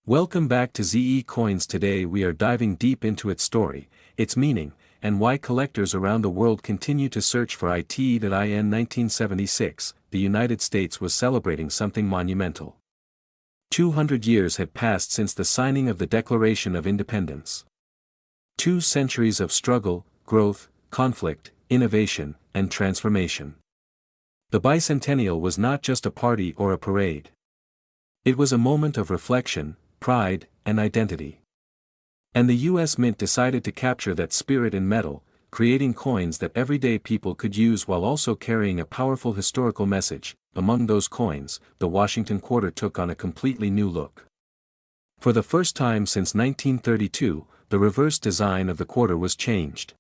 Welcome back to ZE Coins. Today we are diving deep into its story, its meaning, and why collectors around the world continue to search for it. In 1976, the United States was celebrating something monumental. 200 years had passed since the signing of the Declaration of Independence. 2 centuries of struggle, growth, conflict, innovation, and transformation. The bicentennial was not just a party or a parade. It was a moment of reflection, pride, and identity. And the U.S. Mint decided to capture that spirit in metal, creating coins that everyday people could use while also carrying a powerful historical message. Among those coins, the Washington quarter took on a completely new look. For the first time since 1932, the reverse design of the quarter was changed.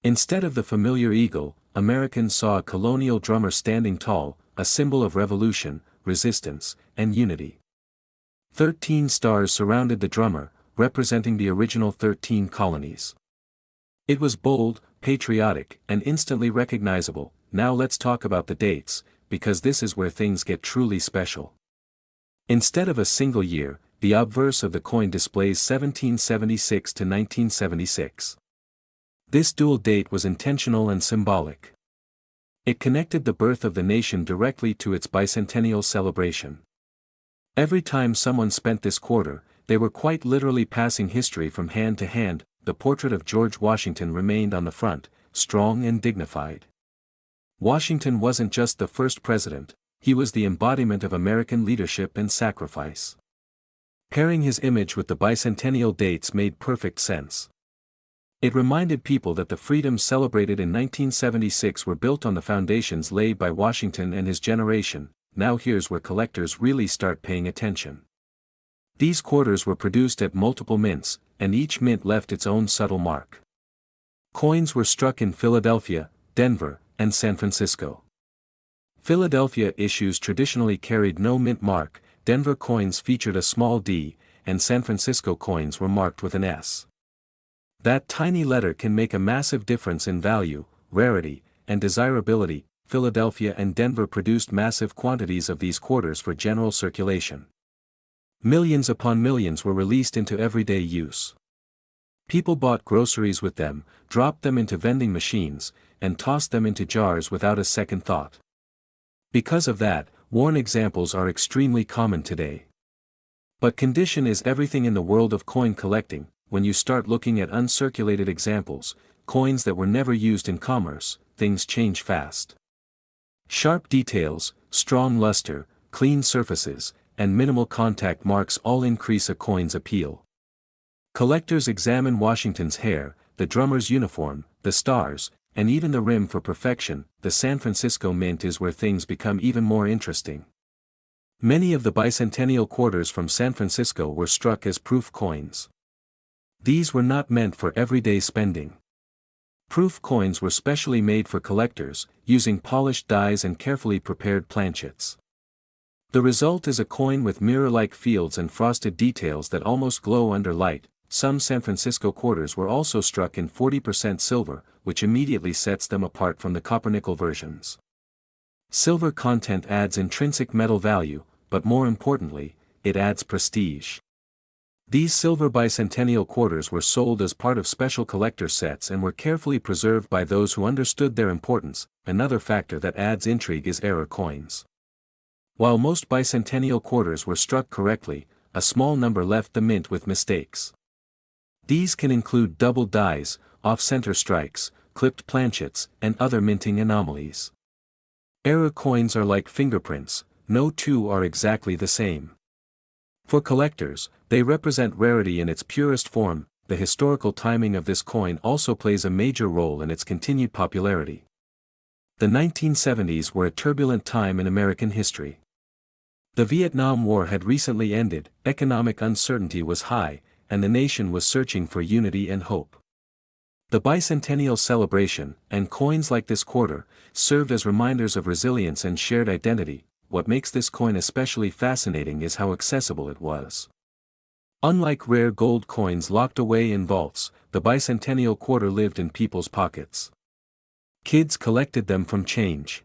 Instead of the familiar eagle, Americans saw a colonial drummer standing tall, a symbol of revolution, resistance, and unity. 13 stars surrounded the drummer, representing the original 13 colonies. It was bold, patriotic, and instantly recognizable. Now let's talk about the dates, because this is where things get truly special. Instead of a single year, the obverse of the coin displays 1776 to 1976. This dual date was intentional and symbolic. It connected the birth of the nation directly to its bicentennial celebration. Every time someone spent this quarter, they were quite literally passing history from hand to hand. The portrait of George Washington remained on the front, strong and dignified. Washington wasn't just the first president, he was the embodiment of American leadership and sacrifice. Pairing his image with the bicentennial dates made perfect sense. It reminded people that the freedoms celebrated in 1976 were built on the foundations laid by Washington and his generation. Now here's where collectors really start paying attention. These quarters were produced at multiple mints, and each mint left its own subtle mark. Coins were struck in Philadelphia, Denver, and San Francisco. Philadelphia issues traditionally carried no mint mark, Denver coins featured a small D, and San Francisco coins were marked with an S. That tiny letter can make a massive difference in value, rarity, and desirability. Philadelphia and Denver produced massive quantities of these quarters for general circulation. Millions upon millions were released into everyday use. People bought groceries with them, dropped them into vending machines, and tossed them into jars without a second thought. Because of that, worn examples are extremely common today. But condition is everything in the world of coin collecting. When you start looking at uncirculated examples, coins that were never used in commerce, things change fast. Sharp details, strong luster, clean surfaces, and minimal contact marks all increase a coin's appeal. Collectors examine Washington's hair, the drummer's uniform, the stars, and even the rim for perfection. The San Francisco Mint is where things become even more interesting. Many of the bicentennial quarters from San Francisco were struck as proof coins. These were not meant for everyday spending. Proof coins were specially made for collectors, using polished dies and carefully prepared planchets. The result is a coin with mirror-like fields and frosted details that almost glow under light. Some San Francisco quarters were also struck in 40% silver, which immediately sets them apart from the copper-nickel versions. Silver content adds intrinsic metal value, but more importantly, it adds prestige. These silver bicentennial quarters were sold as part of special collector sets and were carefully preserved by those who understood their importance. Another factor that adds intrigue is error coins. While most bicentennial quarters were struck correctly, a small number left the mint with mistakes. These can include doubled dies, off-center strikes, clipped planchets, and other minting anomalies. Error coins are like fingerprints, no two are exactly the same. For collectors, they represent rarity in its purest form. The historical timing of this coin also plays a major role in its continued popularity. The 1970s were a turbulent time in American history. The Vietnam War had recently ended, economic uncertainty was high, and the nation was searching for unity and hope. The bicentennial celebration, and coins like this quarter, served as reminders of resilience and shared identity. What makes this coin especially fascinating is how accessible it was. Unlike rare gold coins locked away in vaults, the bicentennial quarter lived in people's pockets. Kids collected them from change.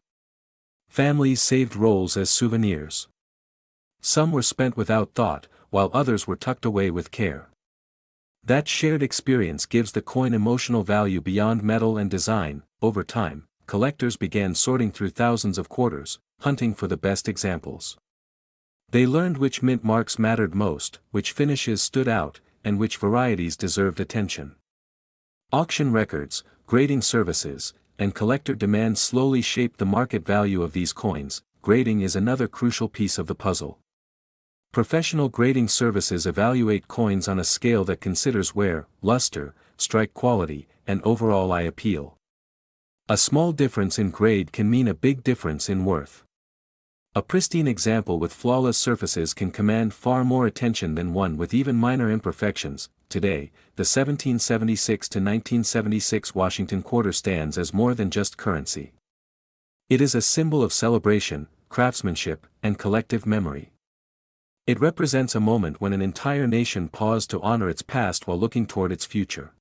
Families saved rolls as souvenirs. Some were spent without thought, while others were tucked away with care. That shared experience gives the coin emotional value beyond metal and design. Over time, collectors began sorting through thousands of quarters, hunting for the best examples. They learned which mint marks mattered most, which finishes stood out, and which varieties deserved attention. Auction records, grading services, and collector demand slowly shaped the market value of these coins. Grading is another crucial piece of the puzzle. Professional grading services evaluate coins on a scale that considers wear, luster, strike quality, and overall eye appeal. A small difference in grade can mean a big difference in worth. A pristine example with flawless surfaces can command far more attention than one with even minor imperfections. Today, the 1776 to 1976 Washington quarter stands as more than just currency. It is a symbol of celebration, craftsmanship, and collective memory. It represents a moment when an entire nation paused to honor its past while looking toward its future.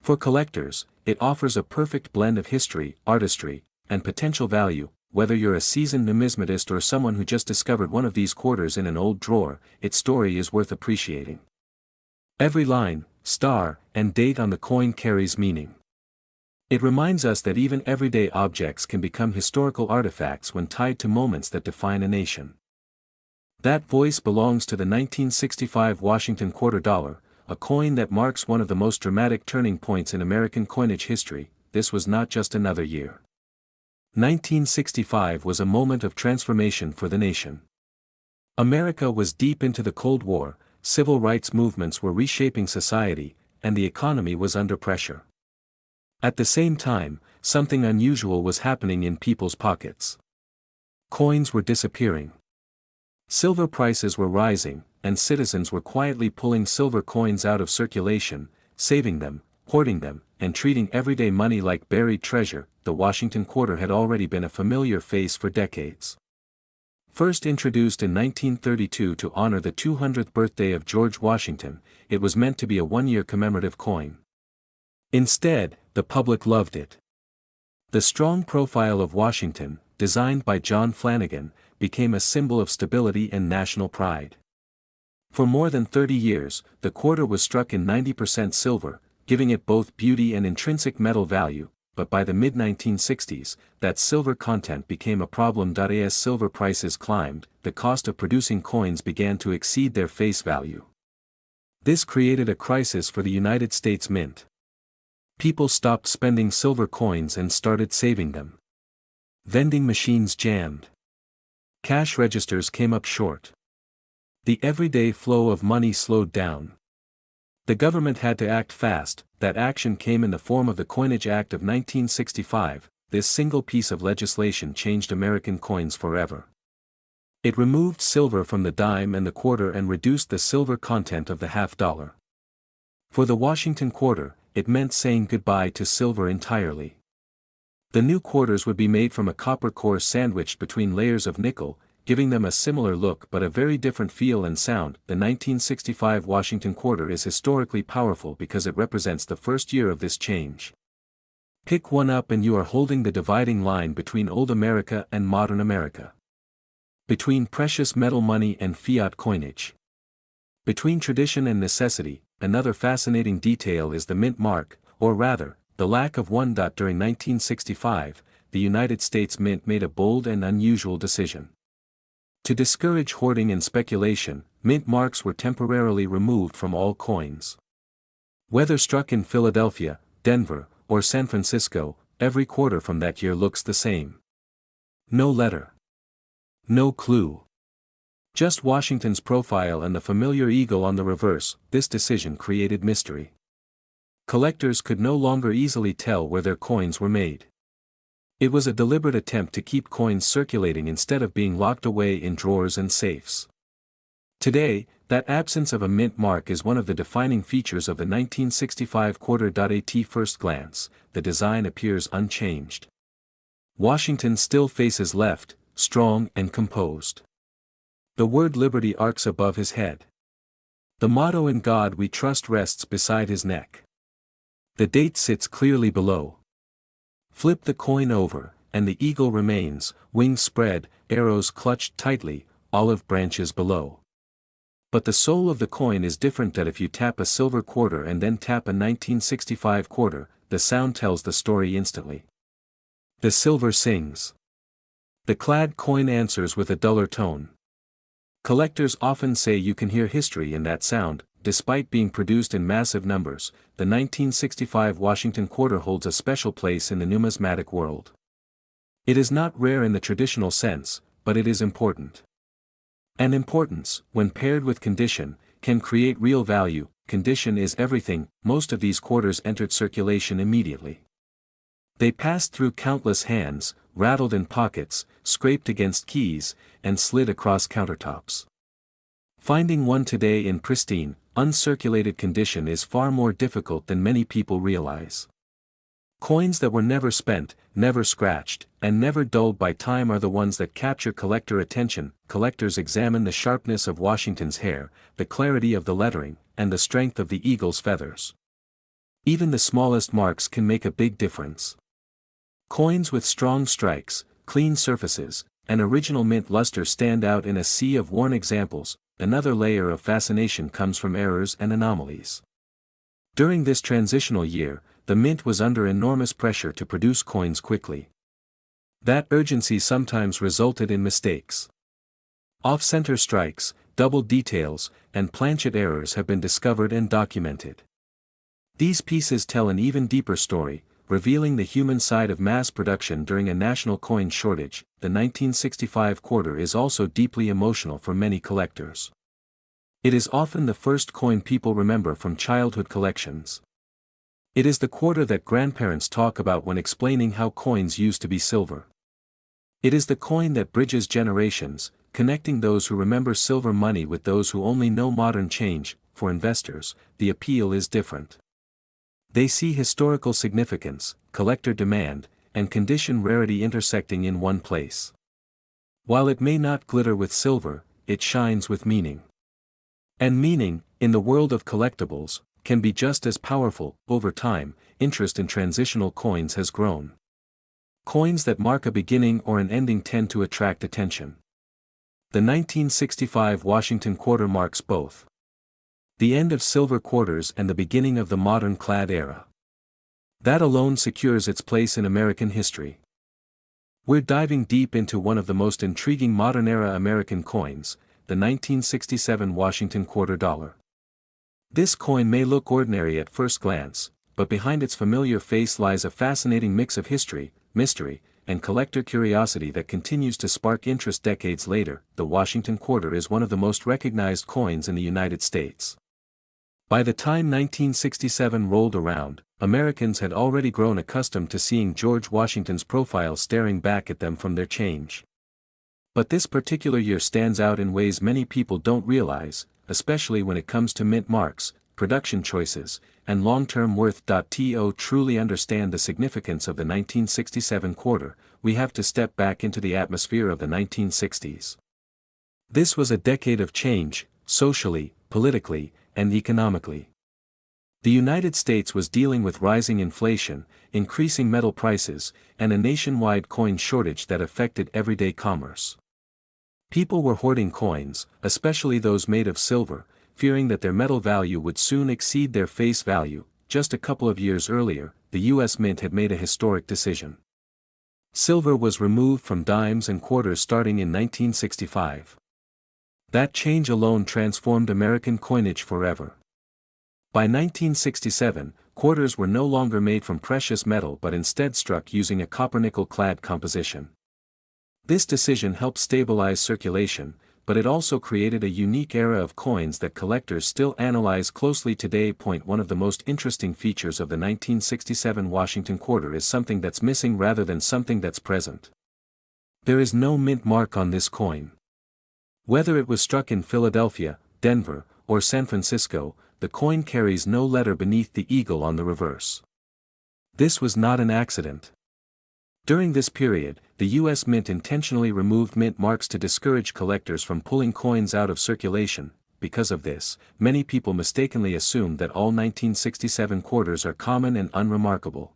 For collectors, it offers a perfect blend of history, artistry, and potential value. Whether you're a seasoned numismatist or someone who just discovered one of these quarters in an old drawer, its story is worth appreciating. Every line, star, and date on the coin carries meaning. It reminds us that even everyday objects can become historical artifacts when tied to moments that define a nation. That voice belongs to the 1965 Washington quarter dollar, a coin that marks one of the most dramatic turning points in American coinage history. This was not just another year. 1965 was a moment of transformation for the nation. America was deep into the Cold War, civil rights movements were reshaping society, and the economy was under pressure. At the same time, something unusual was happening in people's pockets. Coins were disappearing. Silver prices were rising, and citizens were quietly pulling silver coins out of circulation, saving them, hoarding them, and treating everyday money like buried treasure. The Washington quarter had already been a familiar face for decades. First introduced in 1932 to honor the 200th birthday of George Washington, it was meant to be a one-year commemorative coin. Instead, the public loved it. The strong profile of Washington, designed by John Flanagan, became a symbol of stability and national pride. For more than 30 years, the quarter was struck in 90% silver, giving it both beauty and intrinsic metal value, but by the mid-1960s, that silver content became a problem. As silver prices climbed, the cost of producing coins began to exceed their face value. This created a crisis for the United States Mint. People stopped spending silver coins and started saving them. Vending machines jammed. Cash registers came up short. The everyday flow of money slowed down. The government had to act fast. That action came in the form of the Coinage Act of 1965. This single piece of legislation changed American coins forever. It removed silver from the dime and the quarter and reduced the silver content of the half-dollar. For the Washington quarter, it meant saying goodbye to silver entirely. The new quarters would be made from a copper core sandwiched between layers of nickel, giving them a similar look but a very different feel and sound. The 1965 Washington quarter is historically powerful because it represents the first year of this change. Pick one up and you are holding the dividing line between old America and modern America. Between precious metal money and fiat coinage. Between tradition and necessity. Another fascinating detail is the mint mark, or rather, the lack of one. During 1965, the United States Mint made a bold and unusual decision. To discourage hoarding and speculation, mint marks were temporarily removed from all coins. Whether struck in Philadelphia, Denver, or San Francisco, every quarter from that year looks the same. No letter. No clue. Just Washington's profile and the familiar eagle on the reverse. This decision created mystery. Collectors could no longer easily tell where their coins were made. It was a deliberate attempt to keep coins circulating instead of being locked away in drawers and safes. Today, that absence of a mint mark is one of the defining features of the 1965 quarter. At first glance, the design appears unchanged. Washington still faces left, strong and composed. The word liberty arcs above his head. The motto "In God We Trust" rests beside his neck. The date sits clearly below. Flip the coin over, and the eagle remains, wings spread, arrows clutched tightly, olive branches below. But the soul of the coin is different. That if you tap a silver quarter and then tap a 1965 quarter, the sound tells the story instantly. The silver sings. The clad coin answers with a duller tone. Collectors often say you can hear history in that sound. Despite being produced in massive numbers, the 1965 Washington quarter holds a special place in the numismatic world. It is not rare in the traditional sense, but it is important. And importance, when paired with condition, can create real value. Condition is everything. Most of these quarters entered circulation immediately. They passed through countless hands, rattled in pockets, scraped against keys, and slid across countertops. Finding one today in pristine, uncirculated condition is far more difficult than many people realize. Coins that were never spent, never scratched, and never dulled by time are the ones that capture collector attention. Collectors examine the sharpness of Washington's hair, the clarity of the lettering, and the strength of the eagle's feathers. Even the smallest marks can make a big difference. Coins with strong strikes, clean surfaces, and original mint luster stand out in a sea of worn examples. Another layer of fascination comes from errors and anomalies. During this transitional year, the mint was under enormous pressure to produce coins quickly. That urgency sometimes resulted in mistakes. Off-center strikes, double details, and planchet errors have been discovered and documented. These pieces tell an even deeper story, revealing the human side of mass production during a national coin shortage. The 1965 quarter is also deeply emotional for many collectors. It is often the first coin people remember from childhood collections. It is the quarter that grandparents talk about when explaining how coins used to be silver. It is the coin that bridges generations, connecting those who remember silver money with those who only know modern change. For investors, the appeal is different. They see historical significance, collector demand, and condition rarity intersecting in one place. While it may not glitter with silver, it shines with meaning. And meaning, in the world of collectibles, can be just as powerful. Over time, interest in transitional coins has grown. Coins that mark a beginning or an ending tend to attract attention. The 1965 Washington quarter marks both the end of silver quarters and the beginning of the modern clad era. That alone secures its place in American history. We're diving deep into one of the most intriguing modern-era American coins, the 1967 Washington quarter dollar. This coin may look ordinary at first glance, but behind its familiar face lies a fascinating mix of history, mystery, and collector curiosity that continues to spark interest decades later. The Washington quarter is one of the most recognized coins in the United States. By the time 1967 rolled around, Americans had already grown accustomed to seeing George Washington's profile staring back at them from their change. But this particular year stands out in ways many people don't realize, especially when it comes to mint marks, production choices, and long-term worth. To truly understand the significance of the 1967 quarter, we have to step back into the atmosphere of the 1960s. This was a decade of change, socially, politically, and economically. The United States was dealing with rising inflation, increasing metal prices, and a nationwide coin shortage that affected everyday commerce. People were hoarding coins, especially those made of silver, fearing that their metal value would soon exceed their face value. Just a couple of years earlier, the U.S. Mint had made a historic decision. Silver was removed from dimes and quarters starting in 1965. That change alone transformed American coinage forever. By 1967, quarters were no longer made from precious metal but instead struck using a copper-nickel clad composition. This decision helped stabilize circulation, but it also created a unique era of coins that collectors still analyze closely today. One of the most interesting features of the 1967 Washington quarter is something that's missing rather than something that's present. There is no mint mark on this coin. Whether it was struck in Philadelphia, Denver, or San Francisco, the coin carries no letter beneath the eagle on the reverse. This was not an accident. During this period, the U.S. Mint intentionally removed mint marks to discourage collectors from pulling coins out of circulation. Because of this, many people mistakenly assume that all 1967 quarters are common and unremarkable.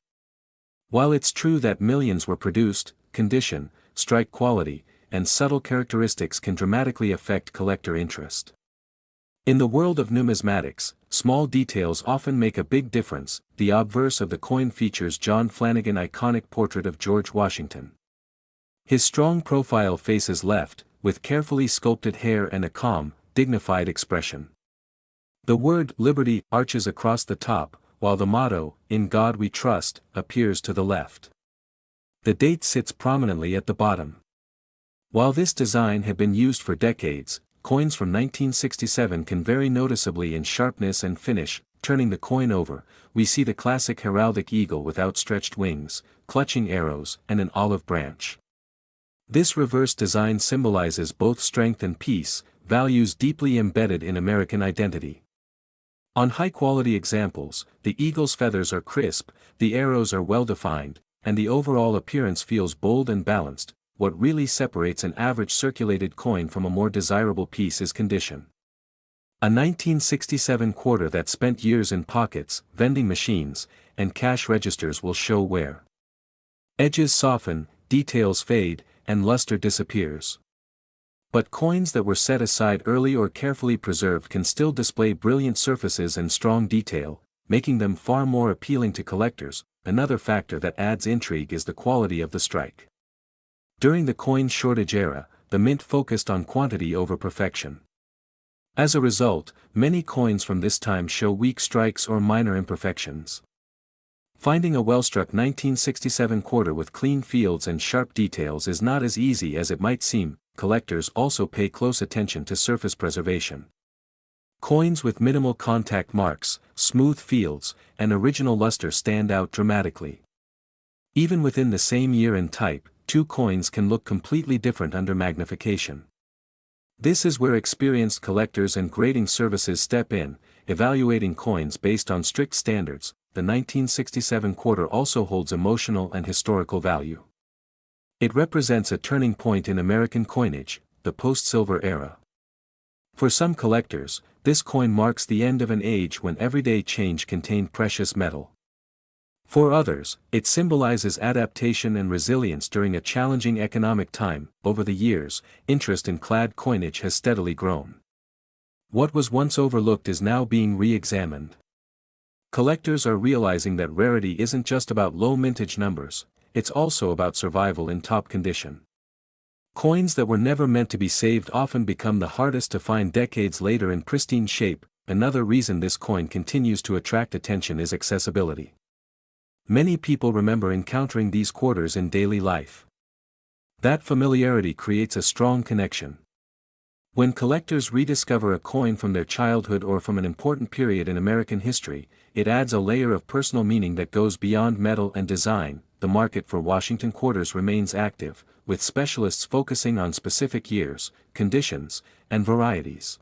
While it's true that millions were produced, condition, strike quality, and subtle characteristics can dramatically affect collector interest. In the world of numismatics, small details often make a big difference. The obverse of the coin features John Flanagan's iconic portrait of George Washington. His strong profile faces left, with carefully sculpted hair and a calm, dignified expression. The word "Liberty" arches across the top, while the motto, "In God We Trust," appears to the left. The date sits prominently at the bottom. While this design had been used for decades, coins from 1967 can vary noticeably in sharpness and finish. Turning the coin over, we see the classic heraldic eagle with outstretched wings, clutching arrows, and an olive branch. This reverse design symbolizes both strength and peace, values deeply embedded in American identity. On high-quality examples, the eagle's feathers are crisp, the arrows are well-defined, and the overall appearance feels bold and balanced. What really separates an average circulated coin from a more desirable piece is condition. A 1967 quarter that spent years in pockets, vending machines, and cash registers will show wear. Edges soften, details fade, and luster disappears. But coins that were set aside early or carefully preserved can still display brilliant surfaces and strong detail, making them far more appealing to collectors. Another factor that adds intrigue is the quality of the strike. During the coin shortage era, the mint focused on quantity over perfection. As a result, many coins from this time show weak strikes or minor imperfections. Finding a well-struck 1967 quarter with clean fields and sharp details is not as easy as it might seem. Collectors also pay close attention to surface preservation. Coins with minimal contact marks, smooth fields, and original luster stand out dramatically. Even within the same year and type, two coins can look completely different under magnification. This is where experienced collectors and grading services step in, evaluating coins based on strict standards. The 1967 quarter also holds emotional and historical value. It represents a turning point in American coinage, the post-silver era. For some collectors, this coin marks the end of an age when everyday change contained precious metal. For others, it symbolizes adaptation and resilience during a challenging economic time. Over the years, interest in clad coinage has steadily grown. What was once overlooked is now being re-examined. Collectors are realizing that rarity isn't just about low mintage numbers, it's also about survival in top condition. Coins that were never meant to be saved often become the hardest to find decades later in pristine shape. Another reason this coin continues to attract attention is accessibility. Many people remember encountering these quarters in daily life. That familiarity creates a strong connection. When collectors rediscover a coin from their childhood or from an important period in American history, it adds a layer of personal meaning that goes beyond metal and design. The market for Washington quarters remains active, with specialists focusing on specific years, conditions, and varieties.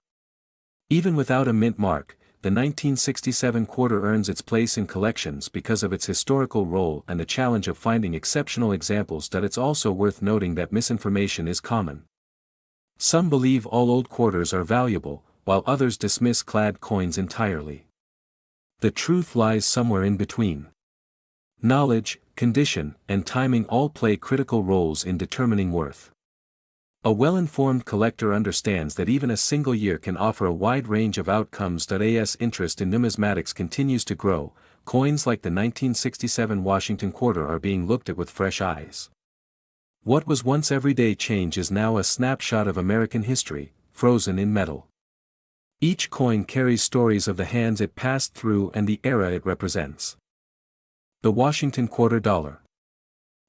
Even without a mint mark, the 1967 quarter earns its place in collections because of its historical role and the challenge of finding exceptional examples. It's also worth noting that misinformation is common. Some believe all old quarters are valuable, while others dismiss clad coins entirely. The truth lies somewhere in between. Knowledge, condition, and timing all play critical roles in determining worth. A well-informed collector understands that even a single year can offer a wide range of outcomes. As interest in numismatics continues to grow, coins like the 1967 Washington quarter are being looked at with fresh eyes. What was once everyday change is now a snapshot of American history, frozen in metal. Each coin carries stories of the hands it passed through and the era it represents. The Washington Quarter Dollar.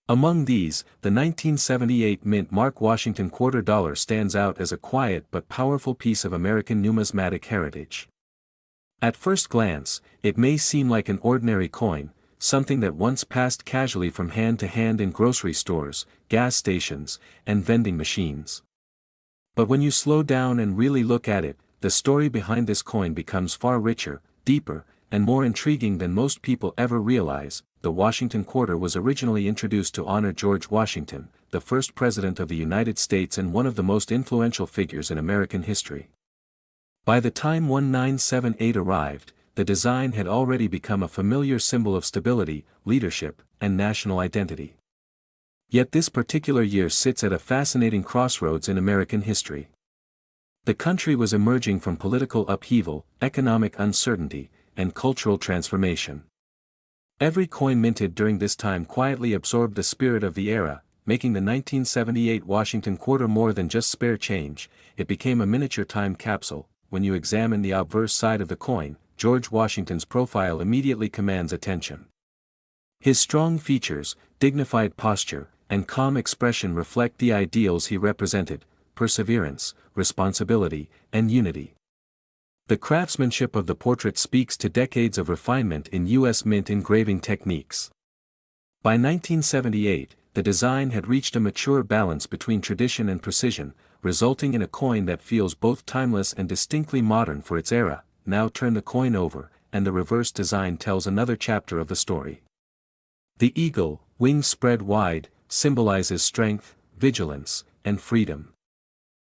Among these, the 1978 mint mark Washington Quarter Dollar stands out as a quiet but powerful piece of American numismatic heritage. At first glance, it may seem like an ordinary coin, something that once passed casually from hand to hand in grocery stores, gas stations, and vending machines. But when you slow down and really look at it, the story behind this coin becomes far richer, deeper, and more intriguing than most people ever realize. The Washington quarter was originally introduced to honor George Washington, the first president of the United States and one of the most influential figures in American history. By the time 1978 arrived, the design had already become a familiar symbol of stability, leadership, and national identity. Yet this particular year sits at a fascinating crossroads in American history. The country was emerging from political upheaval, economic uncertainty, and cultural transformation. Every coin minted during this time quietly absorbed the spirit of the era, making the 1978 Washington quarter more than just spare change. It became a miniature time capsule. When you examine the obverse side of the coin, George Washington's profile immediately commands attention. His strong features, dignified posture, and calm expression reflect the ideals he represented: perseverance, responsibility, and unity. The craftsmanship of the portrait speaks to decades of refinement in U.S. mint engraving techniques. By 1978, the design had reached a mature balance between tradition and precision, resulting in a coin that feels both timeless and distinctly modern for its era. Now turn the coin over, and the reverse design tells another chapter of the story. The eagle, wings spread wide, symbolizes strength, vigilance, and freedom.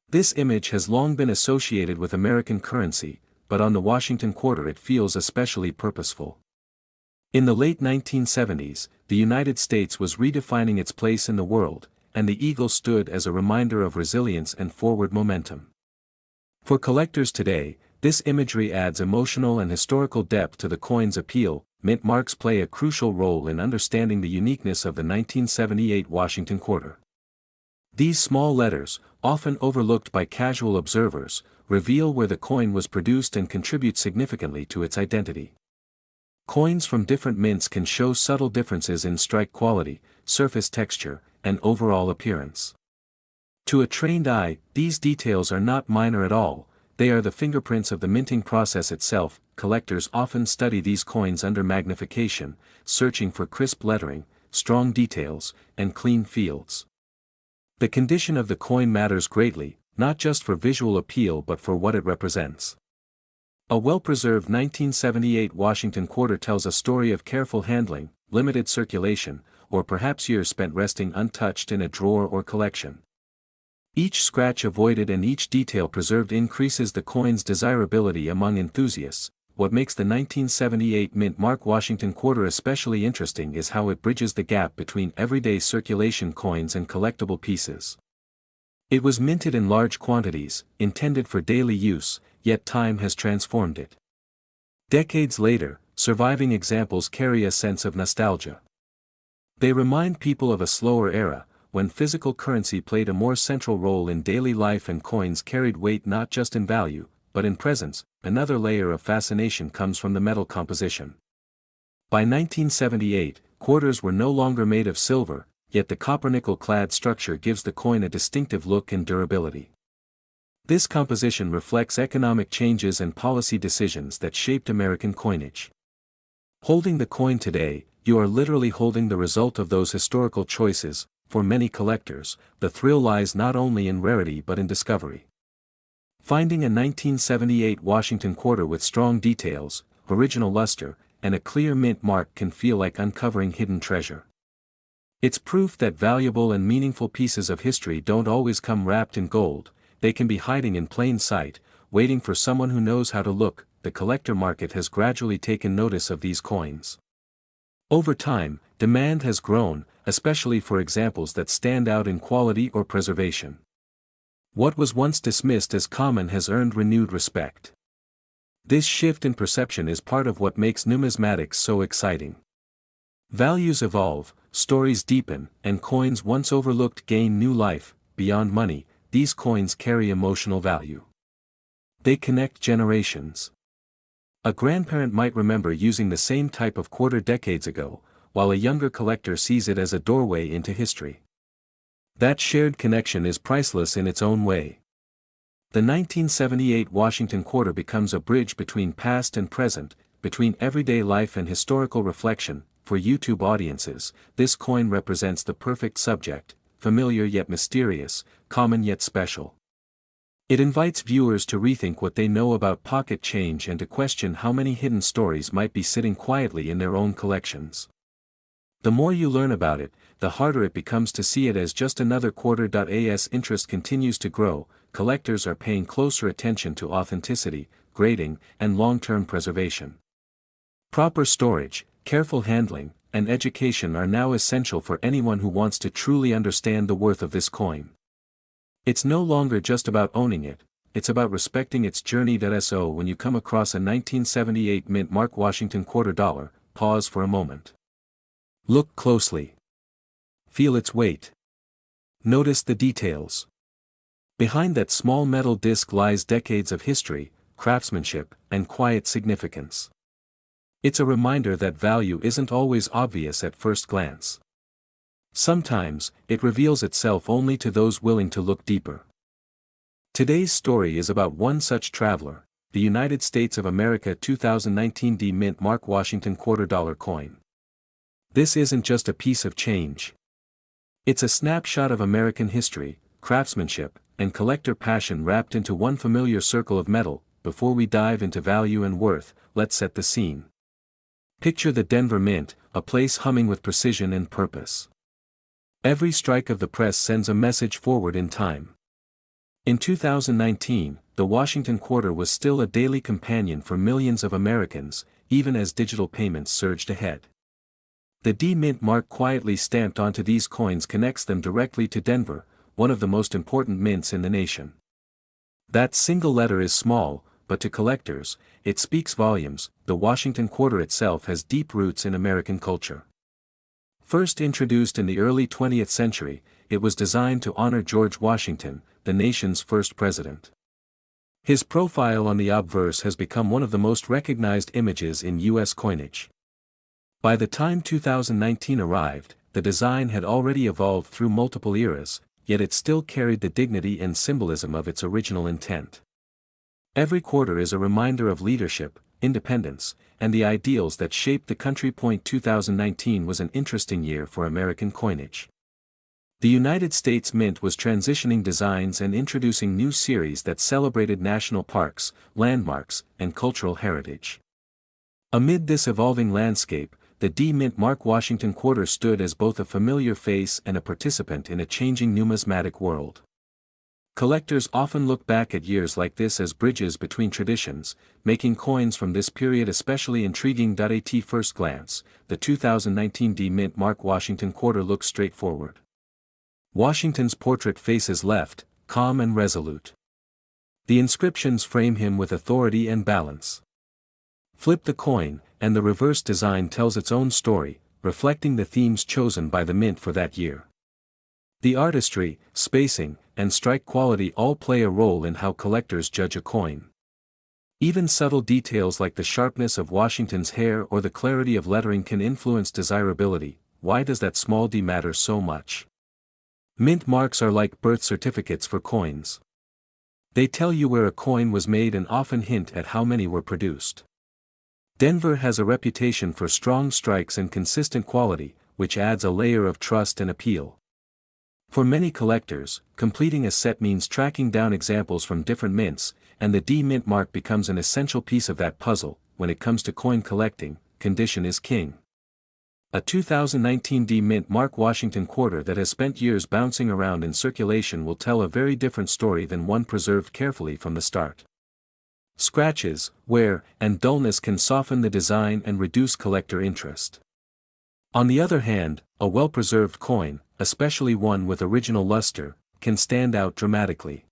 This image has long been associated with American currency, but on the Washington quarter it feels especially purposeful. In the late 1970s, the United States was redefining its place in the world, and the eagle stood as a reminder of resilience and forward momentum. For collectors today, this imagery adds emotional and historical depth to the coin's appeal. Mint marks play a crucial role in understanding the uniqueness of the 1978 Washington quarter. These small letters, often overlooked by casual observers, reveal where the coin was produced and contribute significantly to its identity. Coins from different mints can show subtle differences in strike quality, surface texture, and overall appearance. To a trained eye, these details are not minor at all. They are the fingerprints of the minting process itself. Collectors often study these coins under magnification, searching for crisp lettering, strong details, and clean fields. The condition of the coin matters greatly, not just for visual appeal but for what it represents. A well-preserved 1978 Washington quarter tells a story of careful handling, limited circulation, or perhaps years spent resting untouched in a drawer or collection. Each scratch avoided and each detail preserved increases the coin's desirability among enthusiasts. What makes the 1978 Mint Mark Washington quarter especially interesting is how it bridges the gap between everyday circulation coins and collectible pieces. It was minted in large quantities, intended for daily use, yet time has transformed it. Decades later, surviving examples carry a sense of nostalgia. They remind people of a slower era, when physical currency played a more central role in daily life and coins carried weight not just in value, but in presence. Another layer of fascination comes from the metal composition. By 1978, quarters were no longer made of silver, yet the copper-nickel clad structure gives the coin a distinctive look and durability. This composition reflects economic changes and policy decisions that shaped American coinage. Holding the coin today, you are literally holding the result of those historical choices. For many collectors, the thrill lies not only in rarity but in discovery. Finding a 1978 Washington quarter with strong details, original luster, and a clear mint mark can feel like uncovering hidden treasure. It's proof that valuable and meaningful pieces of history don't always come wrapped in gold. They can be hiding in plain sight, waiting for someone who knows how to look. The collector market has gradually taken notice of these coins. Over time, demand has grown, especially for examples that stand out in quality or preservation. What was once dismissed as common has earned renewed respect. This shift in perception is part of what makes numismatics so exciting. Values evolve, stories deepen, and coins once overlooked gain new life. Beyond money, these coins carry emotional value. They connect generations. A grandparent might remember using the same type of quarter decades ago, while a younger collector sees it as a doorway into history. That shared connection is priceless in its own way. The 1978 Washington quarter becomes a bridge between past and present, between everyday life and historical reflection. For YouTube audiences, this coin represents the perfect subject: familiar yet mysterious, common yet special. It invites viewers to rethink what they know about pocket change and to question how many hidden stories might be sitting quietly in their own collections. The more you learn about it, the harder it becomes to see it as just another quarter. As interest continues to grow, collectors are paying closer attention to authenticity, grading, and long-term preservation. Proper storage, careful handling, and education are now essential for anyone who wants to truly understand the worth of this coin. It's no longer just about owning it, it's about respecting its journey. So when you come across a 1978 mint Mark Washington quarter dollar, pause for a moment. Look closely. Feel its weight. Notice the details. Behind that small metal disc lies decades of history, craftsmanship, and quiet significance. It's a reminder that value isn't always obvious at first glance. Sometimes, it reveals itself only to those willing to look deeper. Today's story is about one such traveler, the United States of America 2019 D Mint Mark Washington quarter dollar coin. This isn't just a piece of change. It's a snapshot of American history, craftsmanship, and collector passion wrapped into one familiar circle of metal. Before we dive into value and worth, let's set the scene. Picture the Denver Mint, a place humming with precision and purpose. Every strike of the press sends a message forward in time. In 2019, the Washington quarter was still a daily companion for millions of Americans, even as digital payments surged ahead. The D Mint mark quietly stamped onto these coins connects them directly to Denver, one of the most important mints in the nation. That single letter is small, but to collectors, it speaks volumes. The Washington quarter itself has deep roots in American culture. First introduced in the early 20th century, it was designed to honor George Washington, the nation's first president. His profile on the obverse has become one of the most recognized images in U.S. coinage. By the time 2019 arrived, the design had already evolved through multiple eras, yet it still carried the dignity and symbolism of its original intent. Every quarter is a reminder of leadership, independence, and the ideals that shaped the country. 2019 was an interesting year for American coinage. The United States Mint was transitioning designs and introducing new series that celebrated national parks, landmarks, and cultural heritage. Amid this evolving landscape, the D Mint Mark Washington quarter stood as both a familiar face and a participant in a changing numismatic world. Collectors often look back at years like this as bridges between traditions, making coins from this period especially intriguing. At first glance, the 2019 D Mint Mark Washington quarter looks straightforward. Washington's portrait faces left, calm and resolute. The inscriptions frame him with authority and balance. Flip the coin, and the reverse design tells its own story, reflecting the themes chosen by the mint for that year. The artistry, spacing, and strike quality all play a role in how collectors judge a coin. Even subtle details like the sharpness of Washington's hair or the clarity of lettering can influence desirability. Why does that small d matter so much? Mint marks are like birth certificates for coins. They tell you where a coin was made and often hint at how many were produced. Denver has a reputation for strong strikes and consistent quality, which adds a layer of trust and appeal. For many collectors, completing a set means tracking down examples from different mints, and the D Mint mark becomes an essential piece of that puzzle. When it comes to coin collecting, condition is king. A 2019 D Mint Mark Washington quarter that has spent years bouncing around in circulation will tell a very different story than one preserved carefully from the start. Scratches, wear, and dullness can soften the design and reduce collector interest. On the other hand, a well-preserved coin, especially one with original luster, can stand out dramatically.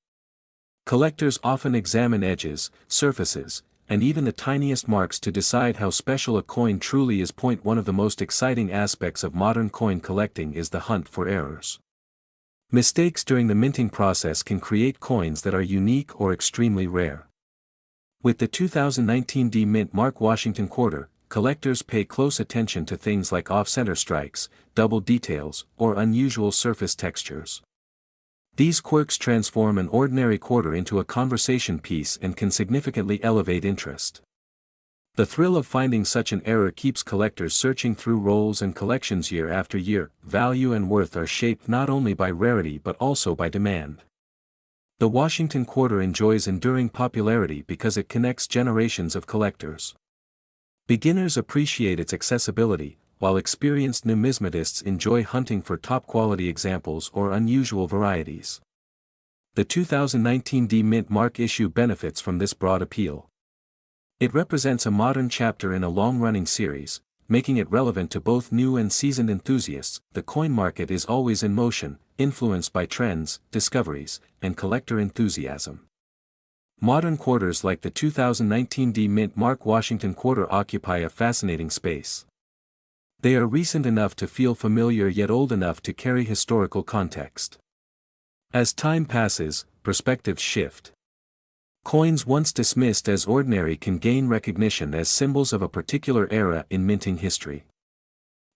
Collectors often examine edges, surfaces, and even the tiniest marks to decide how special a coin truly is. One of the most exciting aspects of modern coin collecting is the hunt for errors. Mistakes during the minting process can create coins that are unique or extremely rare. With the 2019 D Mint Mark Washington quarter, collectors pay close attention to things like off-center strikes, double details, or unusual surface textures. These quirks transform an ordinary quarter into a conversation piece and can significantly elevate interest. The thrill of finding such an error keeps collectors searching through rolls and collections year after year. Value and worth are shaped not only by rarity but also by demand. The Washington quarter enjoys enduring popularity because it connects generations of collectors. Beginners appreciate its accessibility, while experienced numismatists enjoy hunting for top-quality examples or unusual varieties. The 2019 D Mint Mark issue benefits from this broad appeal. It represents a modern chapter in a long-running series, making it relevant to both new and seasoned enthusiasts. The coin market is always in motion, influenced by trends, discoveries, and collector enthusiasm. Modern quarters like the 2019 D Mint Mark Washington quarter occupy a fascinating space. They are recent enough to feel familiar yet old enough to carry historical context. As time passes, perspectives shift. Coins once dismissed as ordinary can gain recognition as symbols of a particular era in minting history.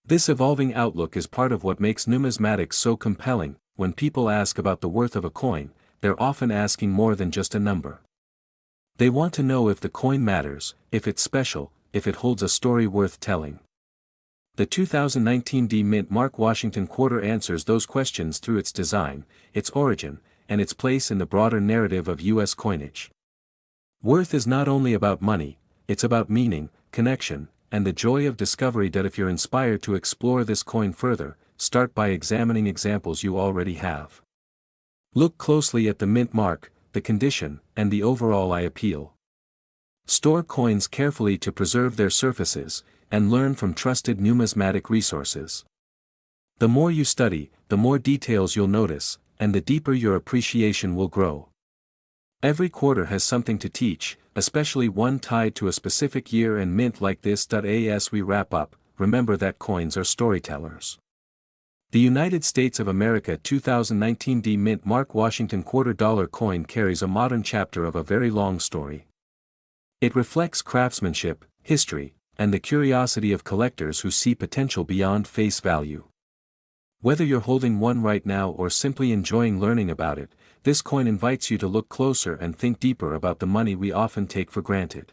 This evolving outlook is part of what makes numismatics so compelling. When people ask about the worth of a coin, they're often asking more than just a number. They want to know if the coin matters, if it's special, if it holds a story worth telling. The 2019 D Mint Mark Washington quarter answers those questions through its design, its origin, and its place in the broader narrative of U.S. coinage. Worth is not only about money, it's about meaning, connection, and the joy of discovery. That if you're inspired to explore this coin further, start by examining examples you already have. Look closely at the mint mark, the condition, and the overall eye appeal. Store coins carefully to preserve their surfaces, and learn from trusted numismatic resources. The more you study, the more details you'll notice, and the deeper your appreciation will grow. Every quarter has something to teach, especially one tied to a specific year and mint like this. As we wrap up, remember that coins are storytellers. The United States of America 2019 D Mint Mark Washington quarter dollar coin carries a modern chapter of a very long story. It reflects craftsmanship, history, and the curiosity of collectors who see potential beyond face value. Whether you're holding one right now or simply enjoying learning about it, this coin invites you to look closer and think deeper about the money we often take for granted.